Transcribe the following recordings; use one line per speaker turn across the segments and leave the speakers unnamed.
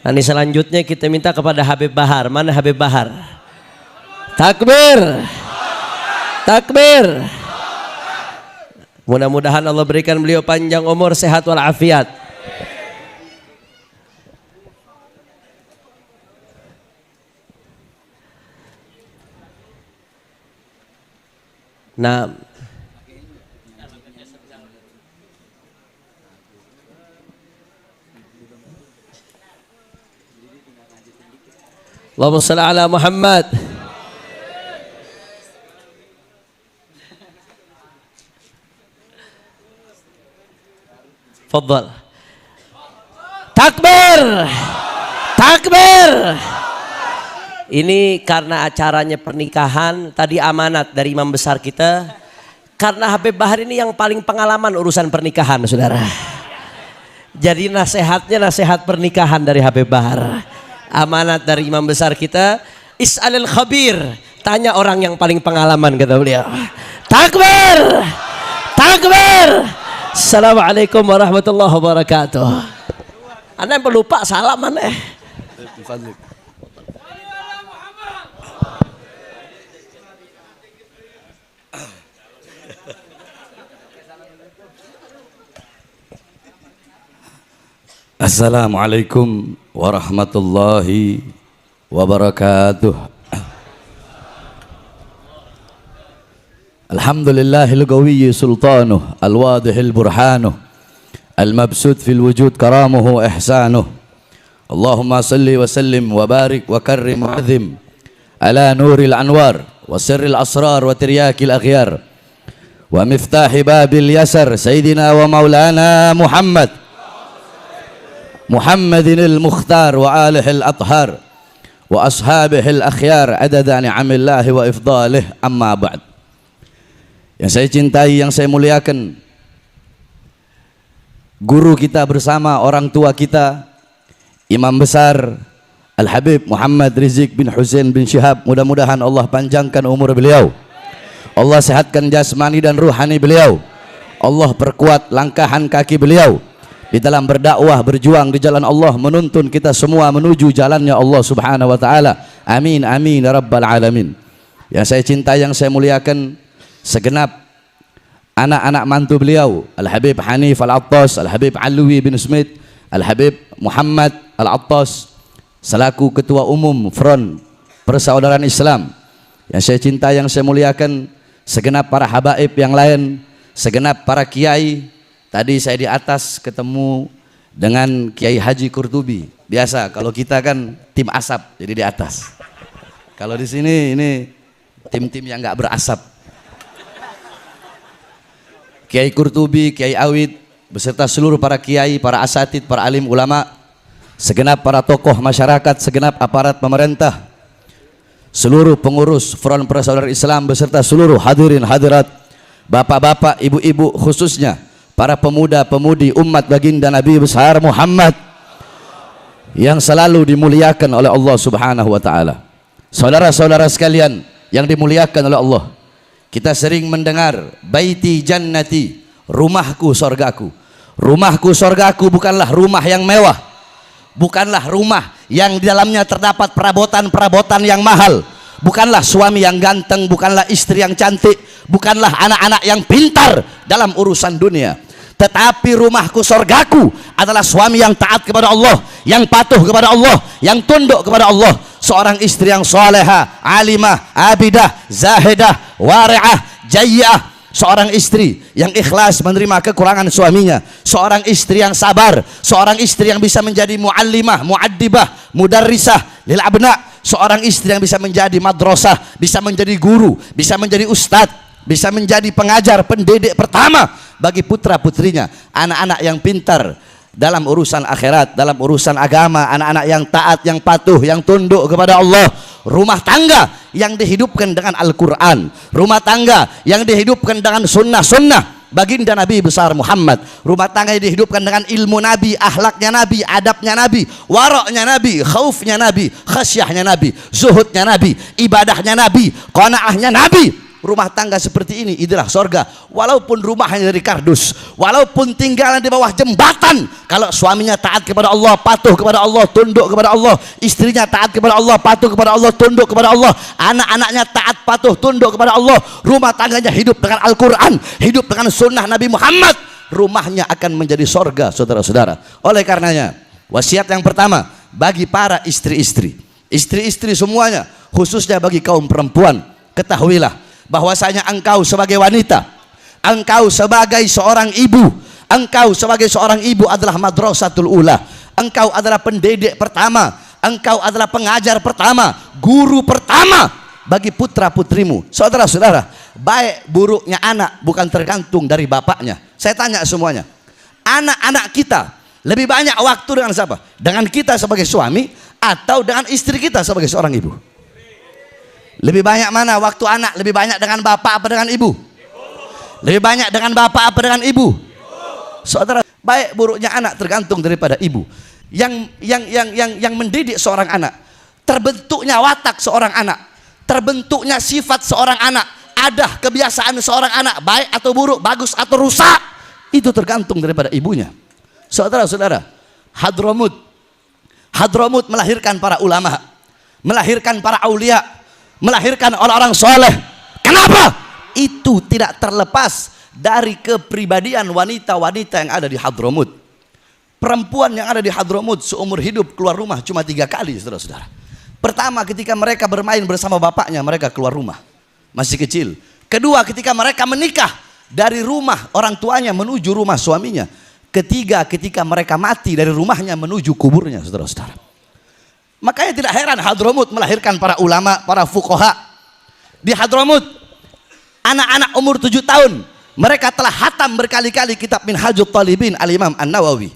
Nanti selanjutnya kita minta kepada Habib Bahar. Mana Habib Bahar? Takbir, takbir. Mudah-mudahan Allah berikan beliau panjang umur, sehat walafiat. Nah, Allahumma shalli ala Muhammad. Fadhal. Takbir, takbir. Ini karena acaranya pernikahan, tadi amanat dari imam besar kita. Karena Habib Bahar ini yang paling pengalaman urusan pernikahan, saudara. Jadi nasihatnya nasihat pernikahan dari Habib Bahar. Amanat dari imam besar kita. Is'alil khabir, tanya orang yang paling pengalaman, kata beliau. Takbir, takbir. Assalamualaikum warahmatullahi wabarakatuh. Anda yang pelupa salam aneh.
Assalamualaikum warahmatullahi wabarakatuh. Alhamdulillahil qawiyyi sultanuh, al-wadihil burhanuh, al-mabsut fil wujud karamuhu ihsanuh. Allahumma salli wa sallim wa barik wa karrim wa azim ala nuril anwar wa sirril asrar wa tiryakil aghyar wa miftahi babil yasar sayyidina wa maulana Muhammad Muhammadinil Mukhtar wa alihil athhar wa ashabihil akhyar adada ni'amillahi wa ifdalih, amma ba'd. Yang saya cintai, yang saya muliakan, guru kita bersama orang tua kita, Imam besar Al-Habib Muhammad Rizik bin Husain bin Syihab. Mudah-mudahan Allah panjangkan umur beliau, Allah sehatkan jasmani dan ruhani beliau, Allah perkuat langkahan kaki beliau di dalam berdakwah, berjuang di jalan Allah, menuntun kita semua menuju jalannya Allah subhanahu wa ta'ala. Amin, amin, ya rabbal alamin. Yang saya cintai, yang saya muliakan, segenap anak-anak mantu beliau, Al-Habib Hanif Al-Attas, Al-Habib Alwi bin Smith, Al-Habib Muhammad Al-Attas, selaku Ketua Umum Front Persaudaraan Islam. Yang saya cintai, yang saya muliakan, segenap para habaib yang lain, segenap para kiai. Tadi saya di atas ketemu dengan Kiai Haji Qurtubi. Biasa kalau kita kan tim asap, jadi di atas. Kalau di sini ini tim-tim yang nggak berasap. Kiai Qurtubi, Kiai Awid, beserta seluruh para kiai, para asatid, para alim ulama, segenap para tokoh masyarakat, segenap aparat pemerintah, seluruh pengurus Front Persaudaraan Islam beserta seluruh hadirin hadirat, bapak-bapak, ibu-ibu, khususnya para pemuda-pemudi umat baginda Nabi besar Muhammad yang selalu dimuliakan oleh Allah subhanahu wa ta'ala. Saudara-saudara sekalian yang dimuliakan oleh Allah, kita sering mendengar baiti jannati, rumahku sorgaku. Rumahku sorgaku bukanlah rumah yang mewah, bukanlah rumah yang di dalamnya terdapat perabotan-perabotan yang mahal, bukanlah suami yang ganteng, bukanlah istri yang cantik, bukanlah anak-anak yang pintar dalam urusan dunia. Tetapi rumahku sorgaku adalah suami yang taat kepada Allah, yang patuh kepada Allah, yang tunduk kepada Allah. Seorang istri yang soleha, alimah, abidah, zahidah, wari'ah, jayyah. Seorang istri yang ikhlas menerima kekurangan suaminya. Seorang istri yang sabar. Seorang istri yang bisa menjadi muallimah, muaddibah, mudarrisah lil abna. Seorang istri yang bisa menjadi madrasah, bisa menjadi guru, bisa menjadi ustadz, bisa menjadi pengajar, pendidik pertama bagi putra putrinya. Anak-anak yang pintar dalam urusan akhirat, dalam urusan agama, anak-anak yang taat, yang patuh, yang tunduk kepada Allah. Rumah tangga yang dihidupkan dengan Al-Quran, rumah tangga yang dihidupkan dengan sunnah-sunnah baginda Nabi besar Muhammad, rumah tangga yang dihidupkan dengan ilmu Nabi, akhlaknya Nabi, adabnya Nabi, waraknya Nabi, khaufnya Nabi, khasyahnya Nabi, zuhudnya Nabi, ibadahnya Nabi, qanaahnya Nabi. rumah tangga seperti ini inilah sorga. Walaupun rumahnya dari kardus, walaupun tinggal di bawah jembatan, kalau suaminya taat kepada Allah, patuh kepada Allah, tunduk kepada Allah, istrinya taat kepada Allah, patuh kepada Allah, tunduk kepada Allah, anak-anaknya taat, patuh, tunduk kepada Allah, rumah tangganya hidup dengan Al-Quran, hidup dengan sunnah Nabi Muhammad, rumahnya akan menjadi sorga, saudara-saudara. Oleh karenanya, wasiat yang pertama bagi para istri-istri, istri-istri semuanya, khususnya bagi kaum perempuan, ketahuilah bahwasanya engkau sebagai wanita, engkau sebagai seorang ibu, engkau sebagai seorang ibu adalah madrasatul ula, engkau adalah pendidik pertama, engkau adalah pengajar pertama, guru pertama bagi putra putrimu. Saudara-saudara, baik buruknya anak bukan tergantung dari bapaknya. Saya tanya semuanya, anak-anak kita lebih banyak waktu dengan siapa? Dengan kita sebagai suami atau dengan istri kita sebagai seorang ibu? Lebih banyak mana waktu anak? Lebih banyak dengan bapak apa dengan ibu? Lebih banyak dengan bapak apa dengan ibu? Saudara, baik buruknya anak tergantung daripada ibu. Yang mendidik seorang anak, terbentuknya watak seorang anak, terbentuknya sifat seorang anak, ada kebiasaan seorang anak baik atau buruk, bagus atau rusak, itu tergantung daripada ibunya. Saudara-saudara, Hadramut melahirkan para ulama, melahirkan para aulia, melahirkan orang-orang soleh. Kenapa? Itu tidak terlepas dari kepribadian wanita-wanita yang ada di Hadramut. Perempuan yang ada di Hadramut seumur hidup keluar rumah cuma 3 kali, saudara-saudara. Pertama, ketika mereka bermain bersama bapaknya, mereka keluar rumah masih kecil. Kedua, ketika mereka menikah, dari rumah orang tuanya menuju rumah suaminya. Ketiga, ketika mereka mati, dari rumahnya menuju kuburnya, saudara-saudara. Makanya tidak heran Hadramut melahirkan para ulama, para fuqaha. Di Hadramut, anak-anak umur 7 tahun, mereka telah hatam berkali-kali kitab Minhajut Talibin Al-Imam An-Nawawi.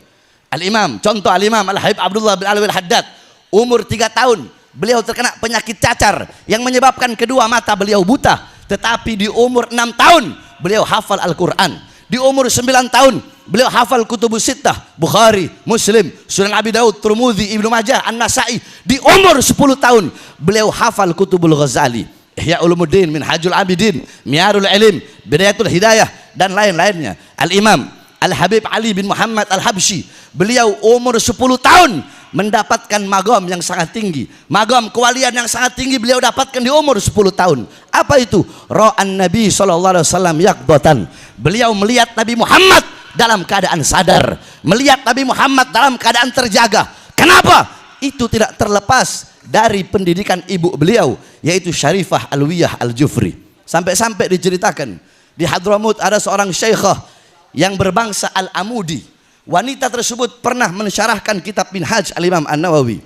Al-Imam, contoh Al-Imam Al-Habib Abdullah bin Alwi Al-Haddad, umur 3 tahun, beliau terkena penyakit cacar yang menyebabkan kedua mata beliau buta. Tetapi di umur 6 tahun, beliau hafal Al-Quran. Di umur 9 tahun, beliau hafal Kutubus Sittah, Bukhari, Muslim, Sunan Abi Daud, Tirmidzi, Ibnu Majah, An-Nasai. Di umur 10 tahun, beliau hafal Kutubul Ghazali, Ihya Ulumuddin, Minhajul Abidin, Miyarul Ilim, Bidayatul Hidayah, dan lain-lainnya. Al-Imam Al-Habib Ali bin Muhammad Al-Habsyi, beliau umur 10 tahun mendapatkan magam yang sangat tinggi, magam kewalian yang sangat tinggi beliau dapatkan di umur 10 tahun. Apa itu? Ra'an Nabi SAW yaqdatan. Beliau melihat Nabi Muhammad dalam keadaan sadar, melihat Nabi Muhammad dalam keadaan terjaga. Kenapa? Itu tidak terlepas dari pendidikan ibu beliau, yaitu Syarifah Alwiyah Al-Jufri. Sampai-sampai diceritakan di Hadramut ada seorang syekhah yang berbangsa Al-Amudi. Wanita tersebut pernah mensyarahkan kitab Minhaj Al-Imam An-Nawawi.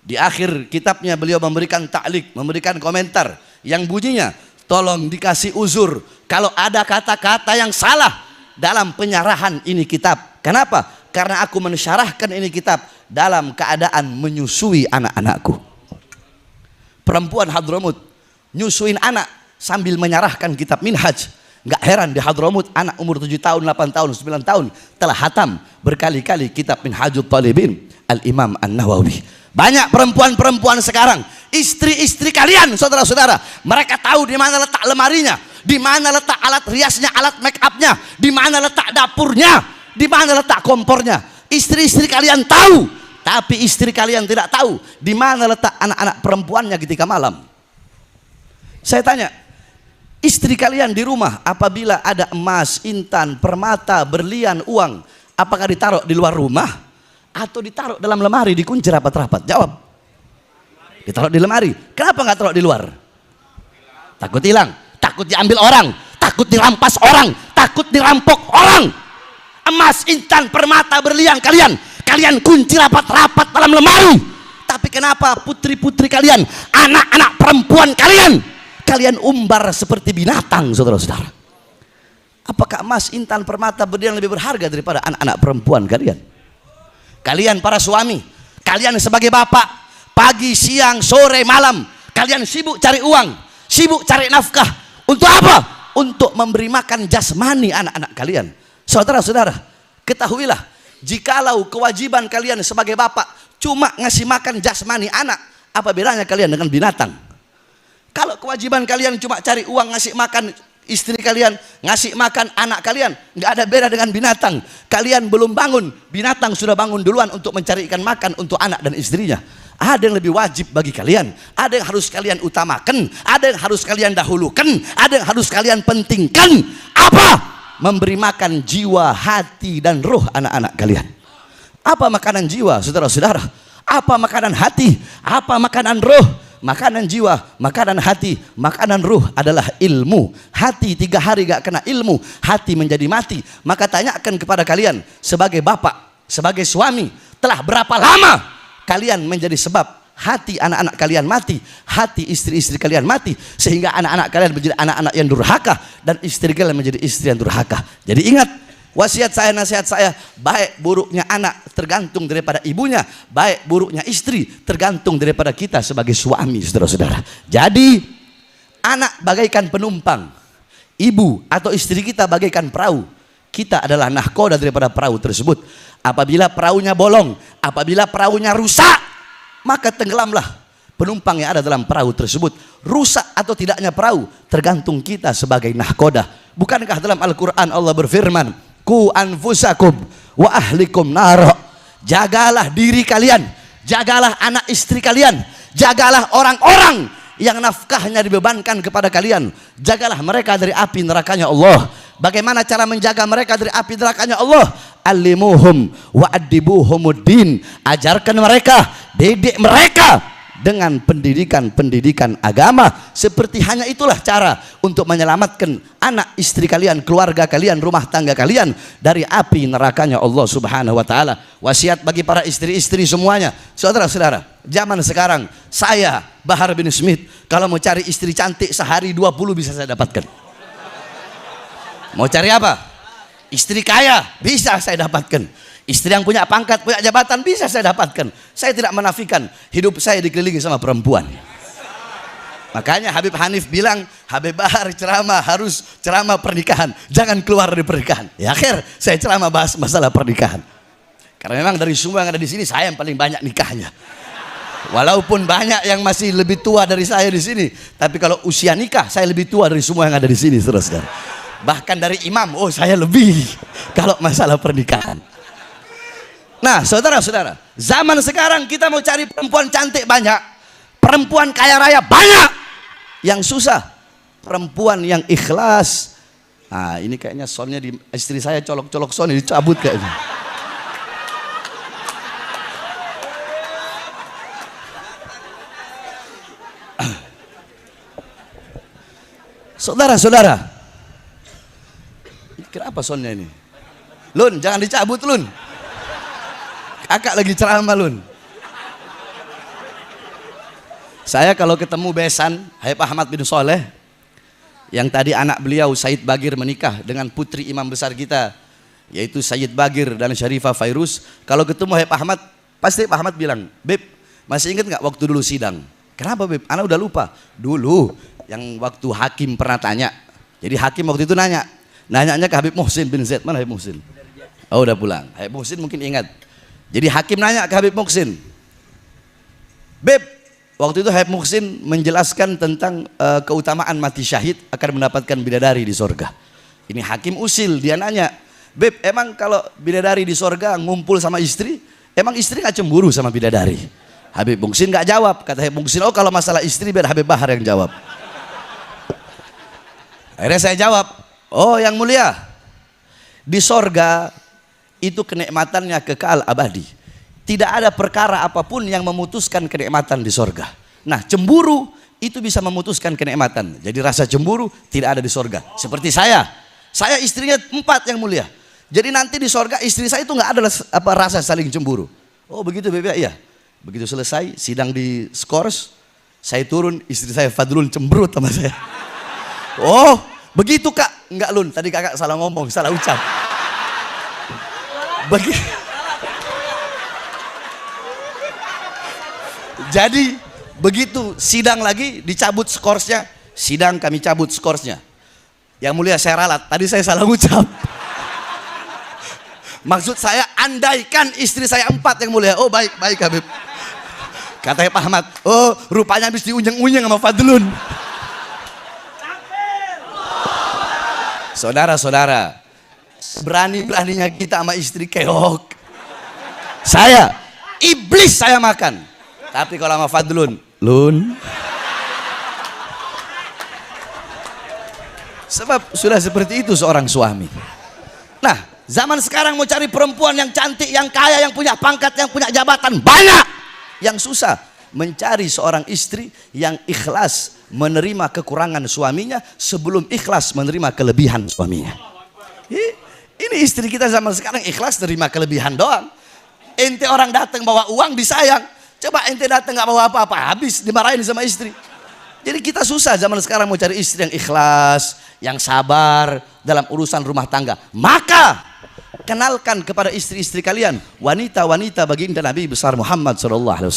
Di akhir kitabnya beliau memberikan ta'liq, memberikan komentar yang bunyinya, tolong dikasih uzur kalau ada kata-kata yang salah dalam penyarahan ini kitab. Kenapa? Karena aku mensyarahkan ini kitab dalam keadaan menyusui anak-anakku. Perempuan Hadramut nyusuin anak sambil menyarahkan kitab Minhaj. Nggak heran di Hadramut anak umur 7 tahun, 8 tahun, 9 tahun telah hatam berkali-kali kitab Minhajut Talibin Al-Imam An-Nawawi. Banyak perempuan-perempuan sekarang, istri-istri kalian, saudara-saudara, mereka tahu di mana letak lemarinya, di mana letak alat riasnya, alat make upnya, di mana letak dapurnya, di mana letak kompornya. Istri-istri kalian tahu, tapi istri kalian tidak tahu di mana letak anak-anak perempuannya ketika malam. Saya tanya, istri kalian di rumah apabila ada emas, intan, permata, berlian, uang, apakah ditaruh di luar rumah atau ditaruh dalam lemari dikunci rapat-rapat? Jawab. Ditaruh di lemari. Kenapa nggak taruh di luar? Takut hilang, takut diambil orang, takut dirampas orang, takut dirampok orang. Emas, intan, permata, berlian kalian kunci rapat-rapat dalam lemari. Tapi kenapa putri-putri kalian, anak-anak perempuan kalian umbar seperti binatang, saudara-saudara? Apakah emas, intan, permata, berlian lebih berharga daripada anak-anak perempuan kalian? Kalian para suami, kalian sebagai bapak, pagi, siang, sore, malam, kalian sibuk cari uang, sibuk cari nafkah. Untuk apa? Untuk memberi makan jasmani anak-anak kalian. Saudara-saudara, ketahuilah, jikalau kewajiban kalian sebagai bapak cuma ngasih makan jasmani anak, apa bedanya kalian dengan binatang? Kalau kewajiban kalian cuma cari uang, ngasih makan istri kalian, ngasih makan anak kalian, nggak ada beda dengan binatang. Kalian belum bangun, binatang sudah bangun duluan untuk mencari ikan makan untuk anak dan istrinya. Ada yang lebih wajib bagi kalian, ada yang harus kalian utamakan, ada yang harus kalian dahulukan, ada yang harus kalian pentingkan. Apa? Memberi makan jiwa, hati, dan roh anak-anak kalian. Apa makanan jiwa, saudara-saudara? Apa makanan hati? Apa makanan roh? Makanan jiwa, makanan hati, makanan ruh adalah ilmu. Hati 3 hari gak kena ilmu, hati menjadi mati. Maka tanyakan kepada kalian, sebagai bapak, sebagai suami, telah berapa lama kalian menjadi sebab hati anak-anak kalian mati, hati istri-istri kalian mati, sehingga anak-anak kalian menjadi anak-anak yang durhaka, dan istri kalian menjadi istri yang durhaka. Jadi ingat, wasiat saya, nasihat saya, baik buruknya anak tergantung daripada ibunya, baik buruknya istri tergantung daripada kita sebagai suami, saudara-saudara. Jadi anak bagaikan penumpang, ibu atau istri kita bagaikan perahu. Kita adalah nahkoda daripada perahu tersebut. Apabila perahunya bolong, apabila perahunya rusak, maka tenggelamlah penumpang yang ada dalam perahu tersebut. Rusak atau tidaknya perahu tergantung kita sebagai nahkoda. Bukankah dalam Al-Quran Allah berfirman, ku anfusakum wa ahlikum naro. Jagalah diri kalian, jagalah anak istri kalian, jagalah orang-orang yang nafkahnya dibebankan kepada kalian, jagalah mereka dari api nerakanya Allah. Bagaimana cara menjaga mereka dari api nerakanya Allah? Alimuhum wa adibuhumuddin. Ajarkan mereka, didik mereka dengan pendidikan agama. Seperti hanya itulah cara untuk menyelamatkan anak istri kalian, keluarga kalian, rumah tangga kalian dari api nerakanya Allah Subhanahu wa taala. Wasiat bagi para istri-istri semuanya, saudara-saudara, zaman sekarang saya Bahar bin Smith kalau mau cari istri cantik sehari 20 bisa saya dapatkan. Mau cari apa? Istri kaya bisa saya dapatkan. Istri yang punya pangkat, punya jabatan bisa saya dapatkan. Saya tidak menafikan hidup saya dikelilingi sama perempuan. Makanya Habib Hanif bilang, Habib Bahar ceramah harus ceramah pernikahan, jangan keluar dari pernikahan. Ya akhir saya ceramah bahas masalah pernikahan. Karena memang dari semua yang ada di sini saya yang paling banyak nikahnya. Walaupun banyak yang masih lebih tua dari saya di sini, tapi kalau usia nikah saya lebih tua dari semua yang ada di sini, saudara-saudara. Bahkan dari imam, oh saya lebih kalau masalah pernikahan. Nah, saudara-saudara, zaman sekarang kita mau cari perempuan cantik banyak, perempuan kaya raya banyak. Yang susah perempuan yang ikhlas. Nah, ini kayaknya soundnya di istri saya colok-colok sound dicabut kayaknya. Saudara-saudara, kenapa soundnya ini? Lun, jangan dicabut Lun. Kakak lagi ceramah Lun. Saya kalau ketemu besan Habib Ahmad bin Soleh, yang tadi anak beliau Said Bagir menikah dengan putri imam besar kita, yaitu Sayyid Bagir dan Syarifah Fairuz. Kalau ketemu Habib Ahmad, pasti Habib Ahmad bilang, Beb, masih ingat nggak waktu dulu sidang? Kenapa Beb? Anak udah lupa. Dulu yang waktu hakim pernah tanya. Jadi hakim waktu itu nanyanya ke Habib Muhsin bin Zaid. Mana Habib Muhsin? Oh udah pulang. Habib Muhsin mungkin ingat. Jadi hakim nanya ke Habib Muhsin, Beb, waktu itu Habib Muhsin menjelaskan tentang keutamaan mati syahid akan mendapatkan bidadari di sorga. Ini hakim usil, dia nanya, Beb, emang kalau bidadari di sorga ngumpul sama istri, emang istri gak cemburu sama bidadari? Habib Muhsin gak jawab. Kata Habib Muhsin, oh kalau masalah istri biar Habib Bahar yang jawab. Akhirnya saya jawab, oh yang mulia, di sorga itu kenikmatannya kekal abadi. Tidak ada perkara apapun yang memutuskan kenikmatan di sorga. Nah, cemburu itu bisa memutuskan kenikmatan. Jadi rasa cemburu tidak ada di sorga. Seperti saya istrinya 4 yang mulia. Jadi nanti di sorga istri saya itu nggak ada rasa saling cemburu. Oh begitu Bebe, iya. Begitu selesai sidang di skors, saya turun, istri saya Fadlun cemberut sama saya. Oh begitu Kak, enggak Lun, tadi kakak salah ngomong, salah ucap. Jadi begitu sidang lagi dicabut skorsnya, sidang kami cabut skorsnya. Yang mulia saya ralat, tadi saya salah ucap. Maksud saya andaikan istri saya 4 yang mulia. Oh baik Habib. Kata Pak Ahmad, oh rupanya habis diunyeng-unyeng sama Fadlun. Saudara-saudara, berani-beraninya kita sama istri keok. Saya, iblis saya makan. Tapi kalau sama Fadlun, Lun. Sebab sudah seperti itu seorang suami. Nah, zaman sekarang mau cari perempuan yang cantik, yang kaya, yang punya pangkat, yang punya jabatan, banyak. Yang susah mencari seorang istri yang ikhlas menerima kekurangan suaminya sebelum ikhlas menerima kelebihan suaminya. Ini istri kita zaman sekarang ikhlas terima kelebihan doang. Ente orang datang bawa uang disayang. Coba ente datang gak bawa apa-apa, habis dimarahin sama istri. Jadi kita susah zaman sekarang mau cari istri yang ikhlas, yang sabar dalam urusan rumah tangga. Maka kenalkan kepada istri-istri kalian wanita-wanita baginda Nabi besar Muhammad SAW.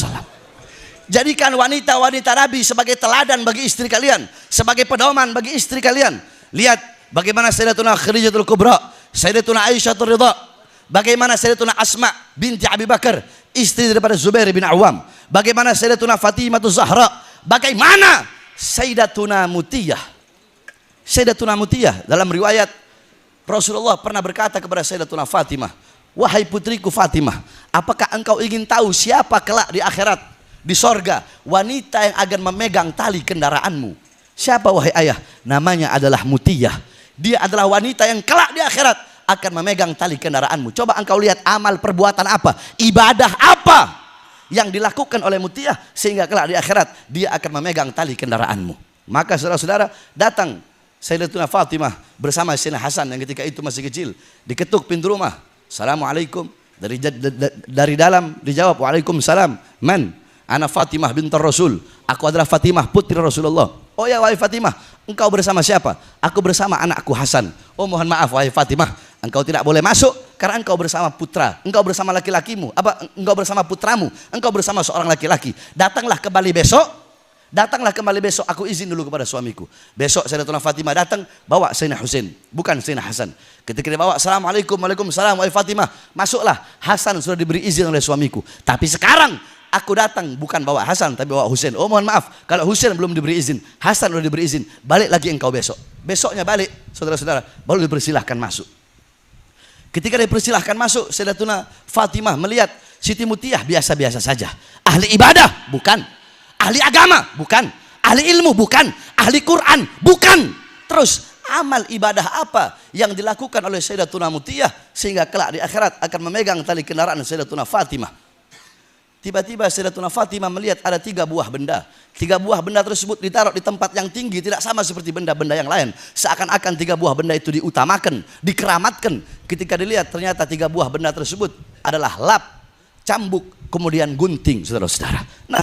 Jadikan wanita-wanita Nabi sebagai teladan bagi istri kalian, sebagai pedoman bagi istri kalian. Lihat bagaimana Sayyidatuna Khadijatul Kubra, Sayyidatuna Aisyah Ridha, bagaimana Sayyidatuna Asma binti Abi Bakar, istri daripada Zubair bin Awam, bagaimana Sayyidatuna Fatimah Zahra, bagaimana Sayyidatuna Mutiyah. Sayyidatuna Mutiyah dalam riwayat Rasulullah pernah berkata kepada Sayyidatuna Fatimah, wahai putriku Fatimah, apakah engkau ingin tahu siapa kelak di akhirat, di sorga, wanita yang akan memegang tali kendaraanmu? Siapa wahai ayah? Namanya adalah Mutiyah. Dia adalah wanita yang kelak di akhirat akan memegang tali kendaraanmu. Coba engkau lihat amal perbuatan apa, ibadah apa yang dilakukan oleh Mutiyah sehingga kelak di akhirat dia akan memegang tali kendaraanmu. Maka saudara-saudara, datang Sayyidatuna Fatimah bersama Sayyidina Hasan yang ketika itu masih kecil, diketuk pintu rumah. Assalamualaikum. Dari dalam dijawab, waalaikumsalam. Man? Ana Fatimah bintar Rasul. Aku adalah Fatimah putri Rasulullah. Oh ya wahai Fatimah, engkau bersama siapa? Aku bersama anakku Hasan. Oh mohon maaf wahai Fatimah, engkau tidak boleh masuk karena engkau bersama putra, engkau bersama laki-lakimu, engkau bersama putramu, engkau bersama seorang laki-laki. Datanglah kembali besok. Datanglah kembali besok, aku izin dulu kepada suamiku. Besok Sayyidatuna Fatimah datang, bawa Sayyidina Husain, bukan Sayyidina Hasan. Ketika dia bawa, Assalamualaikum, waalaikumsalam, wahai Fatimah, masuklah. Hasan sudah diberi izin oleh suamiku. Tapi sekarang aku datang bukan bawa Hasan, tapi bawa Husain. Oh mohon maaf, kalau Husain belum diberi izin, Hasan sudah diberi izin. Balik lagi engkau besok. Besoknya balik, saudara-saudara, baru dipersilahkan masuk. Ketika dipersilahkan masuk, Sayyidatuna Fatimah melihat Siti Mutiyah biasa-biasa saja. Ahli ibadah? Bukan. Ahli agama? Bukan. Ahli ilmu? Bukan. Ahli Quran? Bukan. Terus amal ibadah apa yang dilakukan oleh Sayyidatuna Mutiyah sehingga kelak di akhirat akan memegang tali kendaraan Sayyidatuna Fatimah? Tiba-tiba Sayyidatuna Fatimah melihat ada 3 buah benda. 3 buah benda tersebut ditaruh di tempat yang tinggi, tidak sama seperti benda-benda yang lain. Seakan-akan 3 buah benda itu diutamakan, dikeramatkan. Ketika dilihat ternyata 3 buah benda tersebut adalah lap, cambuk, kemudian gunting, saudara-saudara. Nah,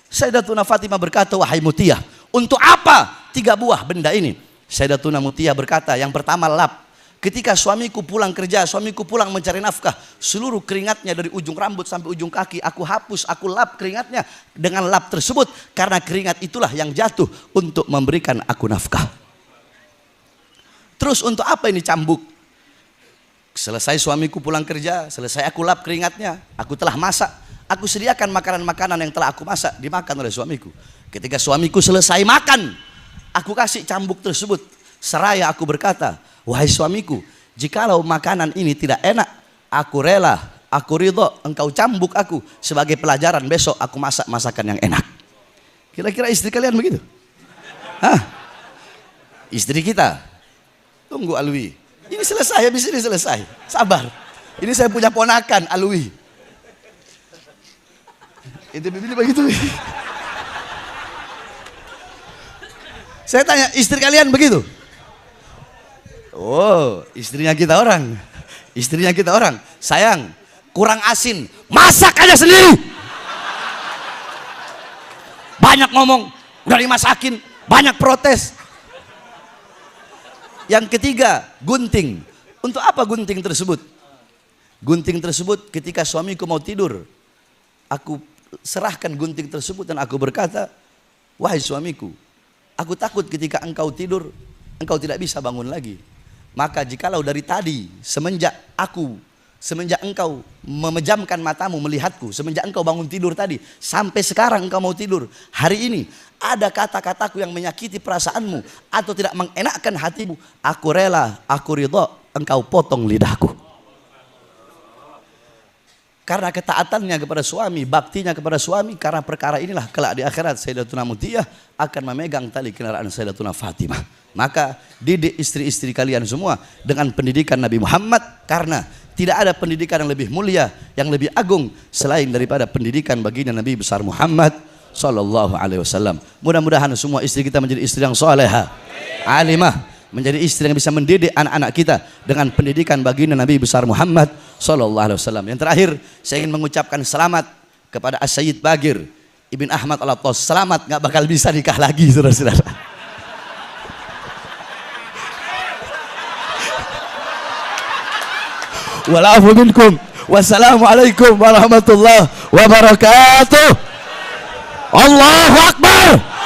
Sayyidatuna Fatimah berkata, wahai Mutiyah, untuk apa 3 buah benda ini? Sayyidatuna Mutiyah berkata, yang pertama lap. Ketika suamiku pulang kerja, suamiku pulang mencari nafkah, seluruh keringatnya dari ujung rambut sampai ujung kaki, aku hapus, aku lap keringatnya dengan lap tersebut. Karena keringat itulah yang jatuh untuk memberikan aku nafkah. Terus untuk apa ini cambuk? Selesai suamiku pulang kerja, selesai aku lap keringatnya, aku telah masak. Aku sediakan makanan-makanan yang telah aku masak dimakan oleh suamiku. Ketika suamiku selesai makan, aku kasih cambuk tersebut. Seraya aku berkata, wahai suamiku, jikalau makanan ini tidak enak, aku rela, aku ridho, engkau cambuk aku sebagai pelajaran besok aku masak masakan yang enak. Kira-kira istri kalian begitu? Hah? Istri kita? Tunggu Alwi. Ini selesai, habis ini selesai. Sabar. Ini saya punya ponakan Alwi. Itu begini begitu. Saya tanya, istri kalian begitu? Oh, istrinya kita orang. Istrinya kita orang. Sayang, kurang asin, masak aja sendiri. Banyak ngomong, udah dimasakin, banyak protes. Yang ketiga, gunting. Untuk apa gunting tersebut? Gunting tersebut ketika suamiku mau tidur, aku serahkan gunting tersebut dan aku berkata, wahai suamiku, aku takut ketika engkau tidur, engkau tidak bisa bangun lagi. Maka jikalau dari tadi semenjak aku semenjak engkau memejamkan matamu melihatku, semenjak engkau bangun tidur tadi, sampai sekarang engkau mau tidur, hari ini ada kata-kataku yang menyakiti perasaanmu atau tidak mengenakkan hatimu, aku rela, aku ridho, engkau potong lidahku. Karena ketaatannya kepada suami, baktinya kepada suami, karena perkara inilah kelak di akhirat Sayyidatuna Mutiyah akan memegang tali kendaraan Sayyidatuna Fatimah. Maka didik istri-istri kalian semua dengan pendidikan Nabi Muhammad, karena tidak ada pendidikan yang lebih mulia, yang lebih agung selain daripada pendidikan baginda Nabi besar Muhammad sallallahu alaihi wasallam. Mudah-mudahan semua istri kita menjadi istri yang salehah, alimah, menjadi istri yang bisa mendidik anak-anak kita dengan pendidikan baginda Nabi besar Muhammad sallallahu alaihi wasallam. Yang terakhir, saya ingin mengucapkan selamat kepada As-Sayyid Bagir Ibn Ahmad Al-Attas. Selamat, nggak bakal bisa nikah lagi, saudara-saudara. Walafu minkum. Wassalamualaikum warahmatullahi wabarakatuh. Allahu Akbar.